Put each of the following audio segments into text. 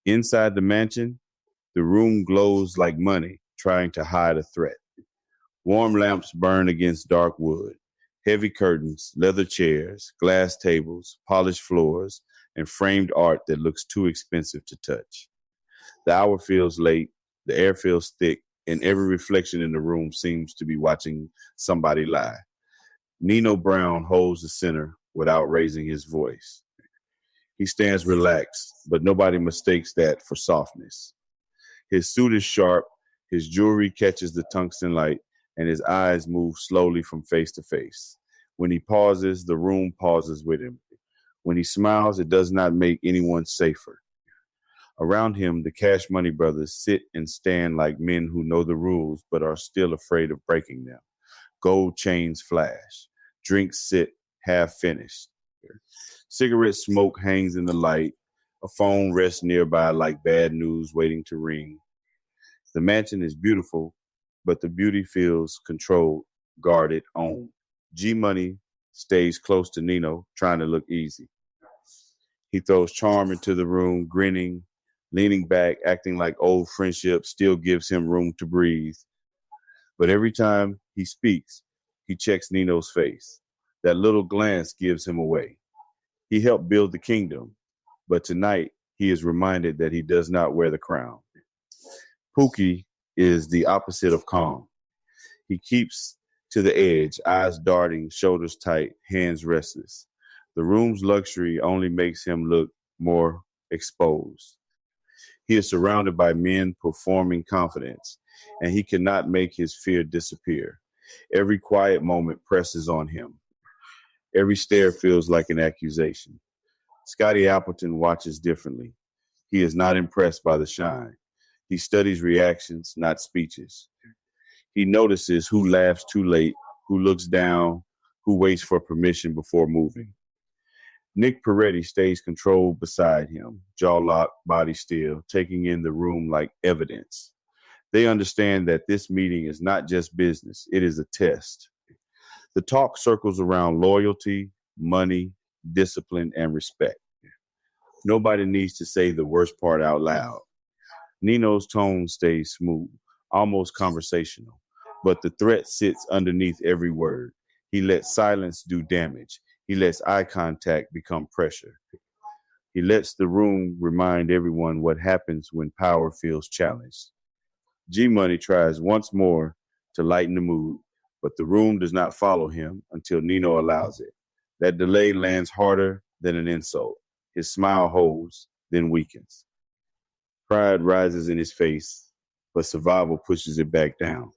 Inside the mansion, the room glows like money, trying to hide a threat. Warm lamps burn against dark wood. Heavy curtains, leather chairs, glass tables, polished floors, and framed art that looks too expensive to touch. The hour feels late, the air feels thick, and every reflection in the room seems to be watching somebody lie. Nino Brown holds the center without raising his voice. He stands relaxed, but nobody mistakes that for softness. His suit is sharp, his jewelry catches the tungsten light, and his eyes move slowly from face to face. When he pauses, the room pauses with him. When he smiles, it does not make anyone safer. Around him, the Cash Money brothers sit and stand like men who know the rules but are still afraid of breaking them. Gold chains flash. Drinks sit half finished. Cigarette smoke hangs in the light. A phone rests nearby like bad news waiting to ring. The mansion is beautiful, but the beauty feels controlled, guarded, owned. G Money stays close to Nino, trying to look easy. He throws charm into the room, grinning, leaning back, acting like old friendship still gives him room to breathe. But every time he speaks, he checks Nino's face. That little glance gives him away. He helped build the kingdom, but tonight he is reminded that he does not wear the crown. Pookie is the opposite of calm. He keeps to the edge, eyes darting, shoulders tight, hands restless. The room's luxury only makes him look more exposed. He is surrounded by men performing confidence, and he cannot make his fear disappear. Every quiet moment presses on him. Every stare feels like an accusation. Scotty Appleton watches differently. He is not impressed by the shine. He studies reactions, not speeches. He notices who laughs too late, who looks down, who waits for permission before moving. Nick Peretti stays controlled beside him, jaw locked, body still, taking in the room like evidence. They understand that this meeting is not just business, it is a test. The talk circles around loyalty, money, discipline, and respect. Nobody needs to say the worst part out loud. Nino's tone stays smooth, almost conversational, but the threat sits underneath every word. He lets silence do damage. He lets eye contact become pressure. He lets the room remind everyone what happens when power feels challenged. G Money tries once more to lighten the mood, but the room does not follow him until Nino allows it. That delay lands harder than an insult. His smile holds, then weakens. Pride rises in his face, but survival pushes it back down.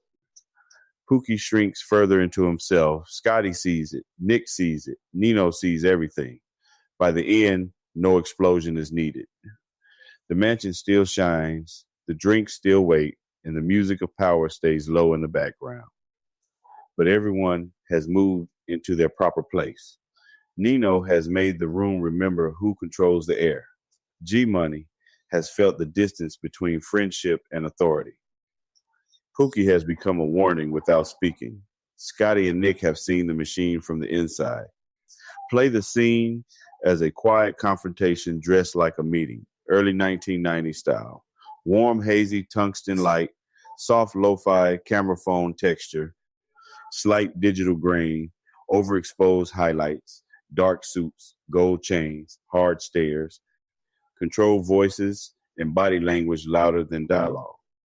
Pookie shrinks further into himself. Scotty sees it. Nick sees it. Nino sees everything. By the end, no explosion is needed. The mansion still shines, the drinks still wait, and the music of power stays low in the background. But everyone has moved into their proper place. Nino has made the room remember who controls the air. G Money has felt the distance between friendship and authority. Pookie has become a warning without speaking. Scotty and Nick have seen the machine from the inside. Play the scene as a quiet confrontation dressed like a meeting, early 1990s style. Warm, hazy tungsten light, soft lo-fi camera phone texture, slight digital grain, overexposed highlights, dark suits, gold chains, hard stares, controlled voices, and body language louder than dialogue.